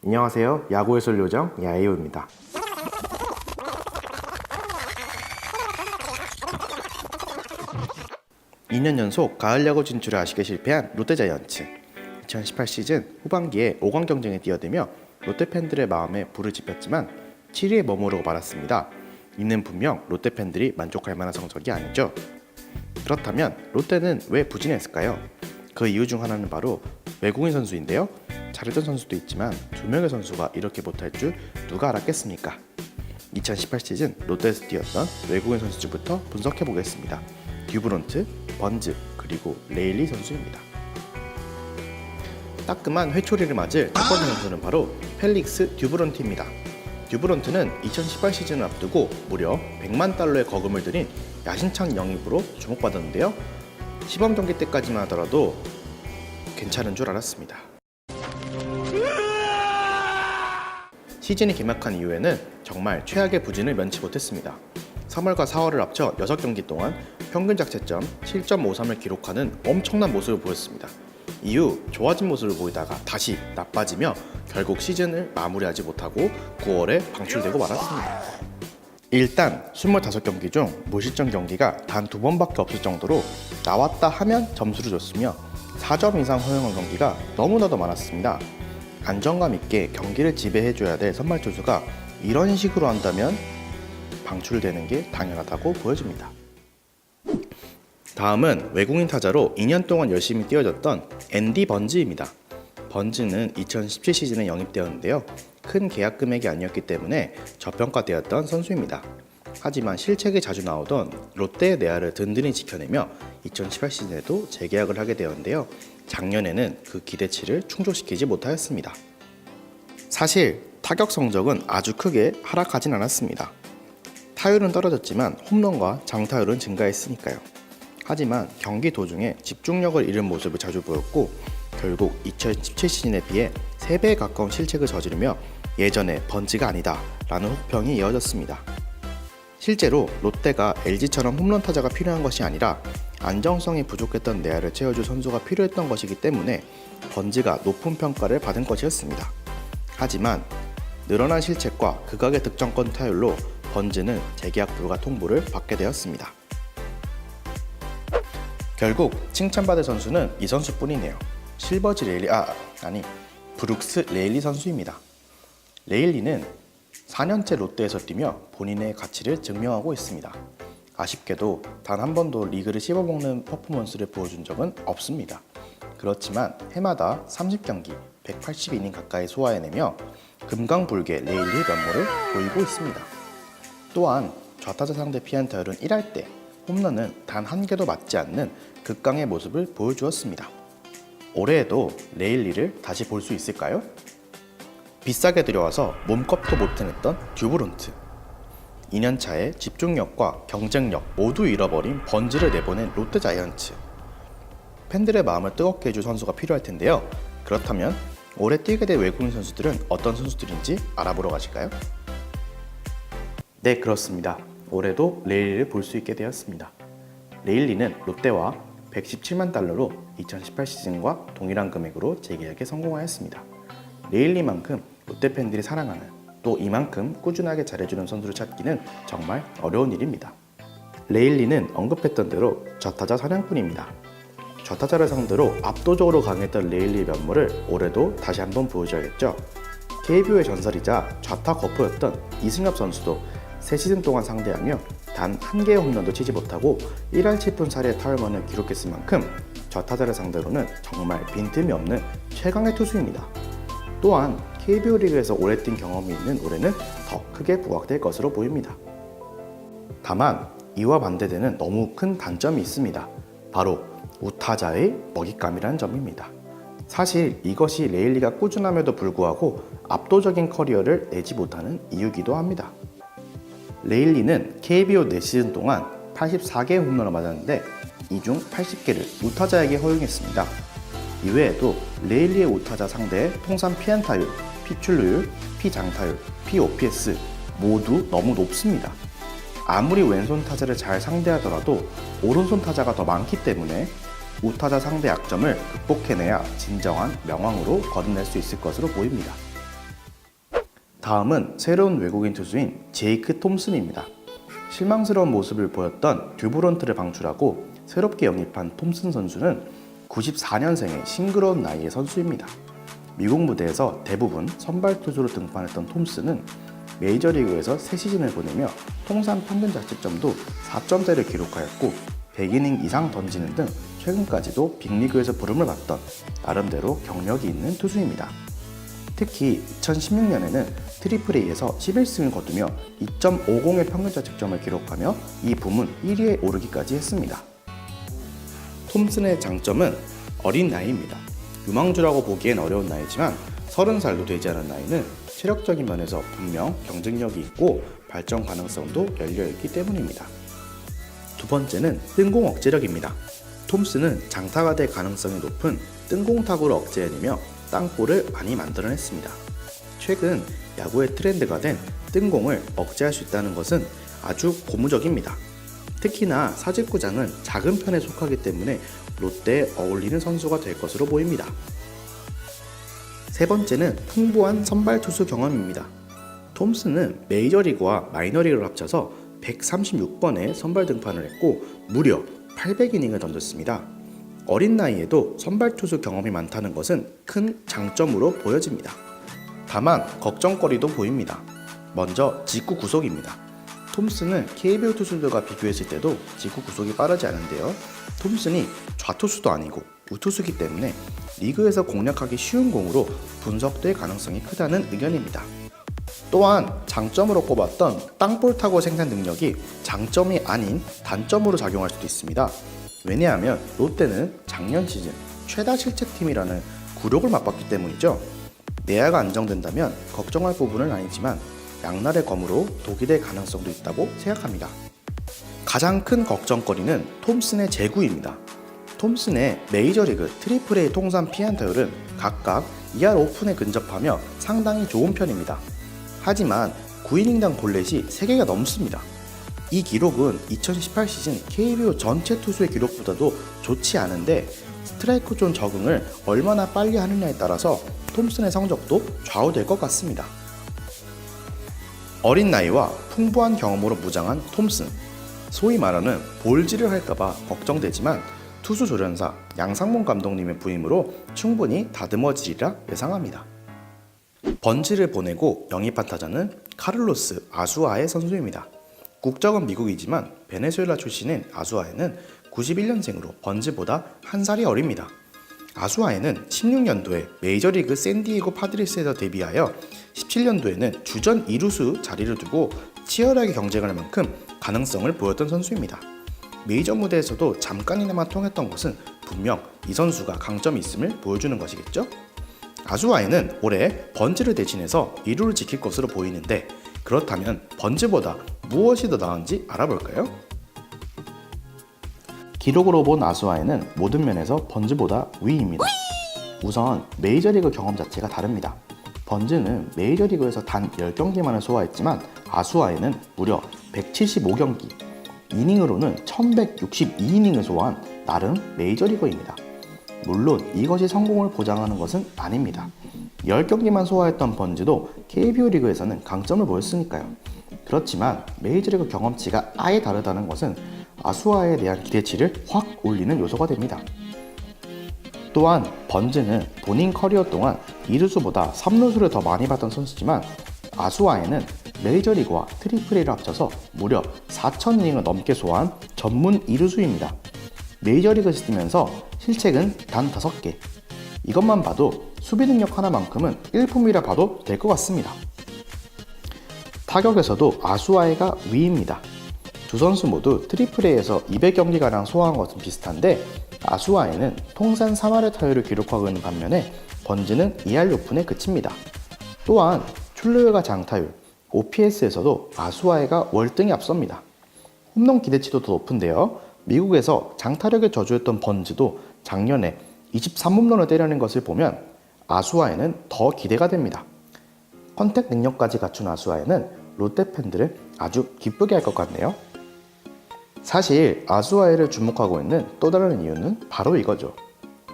안녕하세요. 야구 해설 요정 야이오입니다. (2년) 연속 가을 야구 진출에 아쉽게 실패한 롯데자이언츠. 2018 시즌 후반기에 5강 경쟁에 뛰어들며 롯데 팬들의 마음에 불을 지폈지만 7위에 머무르고 말았습니다. 이는 분명 롯데 팬들이 만족할 만한 성적이 아니죠. 그렇다면 롯데는 왜 부진했을까요? 그 이유 중 하나는 바로 외국인 선수인데요. 잘했던 선수도 있지만 2명의 선수가 이렇게 못할 줄 누가 알았겠습니까? 2018 시즌 롯데에서 뛰었던 외국인 선수들부터 분석해 보겠습니다. 듀브론트, 번즈, 그리고 레일리 선수입니다. 따끔한 회초리를 맞을 첫 번째 선수는 바로 펠릭스 듀브론트입니다. 듀브론트는 2018 시즌을 앞두고 무려 100만 달러의 거금을 들인 야심찬 영입으로 주목받았는데요. 시범 경기 때까지만 하더라도 괜찮은 줄 알았습니다. 시즌이 개막한 이후에는 정말 최악의 부진을 면치 못했습니다. 3월과 4월을 합쳐 6경기 동안 평균 자책점 7.53을 기록하는 엄청난 모습을 보였습니다. 이후 좋아진 모습을 보이다가 다시 나빠지며 결국 시즌을 마무리하지 못하고 9월에 방출되고 말았습니다. 일단 25경기 중 무실점 경기가 단 2번밖에 없을 정도로 나왔다 하면 점수를 줬으며 4점 이상 허용한 경기가 너무나도 많았습니다. 안정감 있게 경기를 지배해줘야 될 선발 투수가 이런 식으로 한다면 방출되는 게 당연하다고 보여집니다. 다음은 외국인 타자로 2년 동안 열심히 뛰어줬던 앤디 번즈입니다. 번즈는 2017 시즌에 영입되었는데요. 큰 계약 금액이 아니었기 때문에 저평가되었던 선수입니다. 하지만 실책이 자주 나오던 롯데의 내야를 든든히 지켜내며 2018 시즌에도 재계약을 하게 되었는데요. 작년에는 그 기대치를 충족시키지 못하였습니다. 사실 타격 성적은 아주 크게 하락하진 않았습니다. 타율은 떨어졌지만 홈런과 장타율은 증가했으니까요. 하지만 경기 도중에 집중력을 잃은 모습을 자주 보였고 결국 2017 시즌에 비해 3배에 가까운 실책을 저지르며 예전의 번지가 아니다 라는 혹평이 이어졌습니다. 실제로 롯데가 LG처럼 홈런 타자가 필요한 것이 아니라 안정성이 부족했던 내야를 채워줄 선수가 필요했던 것이기 때문에 번지가 높은 평가를 받은 것이었습니다. 하지만 늘어난 실책과 극악의 득점권 타율로 번지는 재계약 불가 통보를 받게 되었습니다. 결국 칭찬받을 선수는 이 선수뿐이네요. 브룩스 레일리 선수입니다. 레일리는 4년째 롯데에서 뛰며 본인의 가치를 증명하고 있습니다. 아쉽게도 단 한 번도 리그를 씹어먹는 퍼포먼스를 보여준 적은 없습니다. 그렇지만 해마다 30경기, 180이닝 가까이 소화해내며 금강불개 레일리의 면모를 보이고 있습니다. 또한 좌타자 상대 피안타율은 1할 때 홈런은 단 한 개도 맞지 않는 극강의 모습을 보여주었습니다. 올해에도 레일리를 다시 볼 수 있을까요? 비싸게 들여와서 몸값도 못 해냈던 듀브론트. 2년차에 집중력과 경쟁력 모두 잃어버린 번지를 내보낸 롯데자이언츠. 팬들의 마음을 뜨겁게 해줄 선수가 필요할 텐데요. 그렇다면 올해 뛰게 될 외국인 선수들은 어떤 선수들인지 알아보러 가실까요? 네, 그렇습니다. 올해도 레일리를 볼 수 있게 되었습니다. 레일리는 롯데와 117만 달러로 2018 시즌과 동일한 금액으로 재계약에 성공하였습니다. 레일리만큼 롯데 팬들이 사랑하는 또 이만큼 꾸준하게 잘해주는 선수를 찾기는 정말 어려운 일입니다. 레일리는 언급했던 대로 좌타자 사냥꾼입니다. 좌타자를 상대로 압도적으로 강했던 레일리의 면모를 올해도 다시 한번 보여줘야겠죠. KBO의 전설이자 좌타 거포였던 이승엽 선수도 3시즌 동안 상대하며 단 한 개의 홈런도 치지 못하고 1할 7푼 살이의 타율만을 기록했을 만큼 좌타자를 상대로는 정말 빈틈이 없는 최강의 투수입니다. 또한 KBO 리그에서 오래 뛴 경험이 있는 올해는 더 크게 부각될 것으로 보입니다. 다만 이와 반대되는 너무 큰 단점이 있습니다. 바로 우타자의 먹잇감이라는 점입니다. 사실 이것이 레일리가 꾸준함에도 불구하고 압도적인 커리어를 내지 못하는 이유기도 합니다. 레일리는 KBO 4시즌 동안 84개의 홈런을 맞았는데 이 중 80개를 우타자에게 허용했습니다. 이외에도 레일리의 우타자 상대의 통산 피안타율, 피출루율, 피장타율, POPS 모두 너무 높습니다. 아무리 왼손 타자를 잘 상대하더라도 오른손 타자가 더 많기 때문에 우타자 상대 약점을 극복해내야 진정한 명왕으로 거듭날 수 있을 것으로 보입니다. 다음은 새로운 외국인 투수인 제이크 톰슨입니다. 실망스러운 모습을 보였던 듀브론트를 방출하고 새롭게 영입한 톰슨 선수는 94년생의 싱그러운 나이의 선수입니다. 미국 무대에서 대부분 선발 투수로 등판했던 톰슨은 메이저리그에서 3시즌을 보내며 통산 평균 자책점도 4점대를 기록하였고 100이닝 이상 던지는 등 최근까지도 빅리그에서 부름을 받던 나름대로 경력이 있는 투수입니다. 특히 2016년에는 트리플 A에서 11승을 거두며 2.50의 평균 자책점을 기록하며 이 부문 1위에 오르기까지 했습니다. 톰슨의 장점은 어린 나이입니다. 유망주라고 보기엔 어려운 나이지만 30살도 되지 않은 나이는 체력적인 면에서 분명 경쟁력이 있고 발전 가능성도 열려있기 때문입니다. 두 번째는 뜬공 억제력입니다. 톰슨은 장타가 될 가능성이 높은 뜬공 타구를 억제해내며 땅볼을 많이 만들어냈습니다. 최근 야구의 트렌드가 된 뜬공을 억제할 수 있다는 것은 아주 고무적입니다. 특히나 사직구장은 작은 편에 속하기 때문에 롯데에 어울리는 선수가 될 것으로 보입니다. 세 번째는 풍부한 선발 투수 경험입니다. 톰슨은 메이저리그와 마이너리그를 합쳐서 136번의 선발 등판을 했고 무려 800이닝을 던졌습니다. 어린 나이에도 선발 투수 경험이 많다는 것은 큰 장점으로 보여집니다. 다만 걱정거리도 보입니다. 먼저 직구 구속입니다. 톰슨은 KBO 투수들과 비교했을 때도 직구 구속이 빠르지 않은데요. 톰슨이 좌투수도 아니고 우투수이기 때문에 리그에서 공략하기 쉬운 공으로 분석될 가능성이 크다는 의견입니다. 또한 장점으로 꼽았던 땅볼 타구 생산 능력이 장점이 아닌 단점으로 작용할 수도 있습니다. 왜냐하면 롯데는 작년 시즌 최다 실책팀이라는 굴욕을 맛봤기 때문이죠. 내야가 안정된다면 걱정할 부분은 아니지만 양날의 검으로 독이 될 가능성도 있다고 생각합니다. 가장 큰 걱정거리는 톰슨의 제구입니다. 톰슨의 메이저리그 트리플 A 통산 피안타율은 각각 2할 오픈에 근접하며 상당히 좋은 편입니다. 하지만 9이닝당 볼넷이 3개가 넘습니다. 이 기록은 2018 시즌 KBO 전체 투수의 기록보다도 좋지 않은데 스트라이크 존 적응을 얼마나 빨리 하느냐에 따라서 톰슨의 성적도 좌우될 것 같습니다. 어린 나이와 풍부한 경험으로 무장한 톰슨, 소위 말하는 볼질을 할까봐 걱정되지만 투수 조련사 양상문 감독님의 부임으로 충분히 다듬어지리라 예상합니다. 번지를 보내고 영입한 타자는 카를로스 아수아에 선수입니다. 국적은 미국이지만 베네수엘라 출신인 아수아에는 91년생으로 번지보다 한 살이 어립니다. 아수아에는 16년도에 메이저리그 샌디에고 파드리스에서 데뷔하여 17년도에는 주전 2루수 자리를 두고 치열하게 경쟁을 할 만큼 가능성을 보였던 선수입니다. 메이저 무대에서도 잠깐이나마 통했던 것은 분명 이 선수가 강점이 있음을 보여주는 것이겠죠? 아수아에는 올해 번지를 대신해서 2루를 지킬 것으로 보이는데 그렇다면 번지보다 무엇이 더 나은지 알아볼까요? 기록으로 본 아수아에는 모든 면에서 번지보다 위입니다. 우선 메이저리그 경험 자체가 다릅니다. 번지는 메이저리그에서 단 10경기만을 소화했지만 아수아에는 무려 175경기, 이닝으로는 1162이닝을 소화한 나름 메이저리거입니다. 물론 이것이 성공을 보장하는 것은 아닙니다. 10경기만 소화했던 번지도 KBO 리그에서는 강점을 보였으니까요. 그렇지만 메이저리그 경험치가 아예 다르다는 것은 아수아에 대한 기대치를 확 올리는 요소가 됩니다. 또한 번즈는 본인 커리어 동안 2루수보다 3루수를 더 많이 받던 선수지만 아수아에는 메이저리그와 트리플 A를 합쳐서 무려 4,000이닝을 넘게 소화한 전문 2루수입니다. 메이저리그에서 뛰면서 실책은 단 5개. 이것만 봐도 수비 능력 하나만큼은 일품이라 봐도 될 것 같습니다. 타격에서도 아수아에가 위입니다. 두 선수 모두 트리플 A에서 200경기가량 소화한 것은 비슷한데 아수아에는 통산 3할의 타율을 기록하고 있는 반면에 번지는 2할 오픈에 그칩니다. 또한 출루율과 장타율, OPS에서도 아수아에가 월등히 앞섭니다. 홈런 기대치도 더 높은데요. 미국에서 장타력에 저주했던 번지도 작년에 23홈런을 때려낸 것을 보면 아수아에는 더 기대가 됩니다. 컨택 능력까지 갖춘 아수아에는 롯데 팬들을 아주 기쁘게 할 것 같네요. 사실 아수아에를 주목하고 있는 또 다른 이유는 바로 이거죠.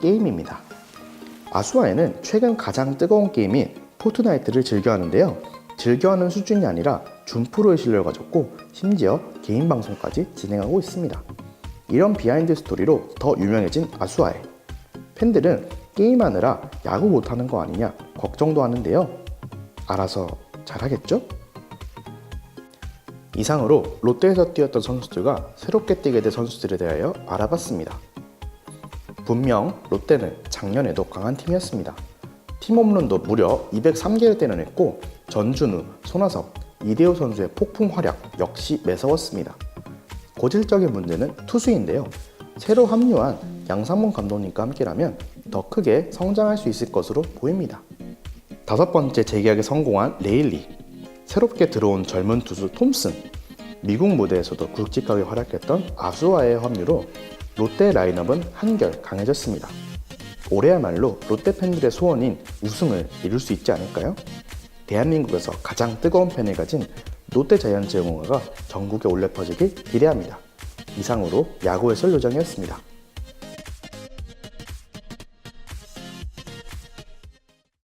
게임입니다. 아수아에는 최근 가장 뜨거운 게임인 포트나이트를 즐겨 하는데요. 즐겨하는 수준이 아니라 준프로의 실력을 가졌고 심지어 개인 방송까지 진행하고 있습니다. 이런 비하인드 스토리로 더 유명해진 아수아에 팬들은 게임하느라 야구 못하는 거 아니냐 걱정도 하는데요. 알아서 잘하겠죠? 이상으로 롯데에서 뛰었던 선수들과 새롭게 뛰게 된 선수들에 대하여 알아봤습니다. 분명 롯데는 작년에도 강한 팀이었습니다. 팀 홈런도 무려 203개를 때려냈고 전준우, 손아섭, 이대호 선수의 폭풍 활약 역시 매서웠습니다. 고질적인 문제는 투수인데요. 새로 합류한 양상문 감독님과 함께라면 더 크게 성장할 수 있을 것으로 보입니다. 5번째 재계약에 성공한 레일리, 새롭게 들어온 젊은 투수 톰슨, 미국 무대에서도 굵직하게 활약했던 아수아의 합류로 롯데 라인업은 한결 강해졌습니다. 올해야말로 롯데 팬들의 소원인 우승을 이룰 수 있지 않을까요? 대한민국에서 가장 뜨거운 팬을 가진 롯데 자이언츠 응원가가 전국에 울려 퍼지길 기대합니다. 이상으로 야구의 설 요정이었습니다.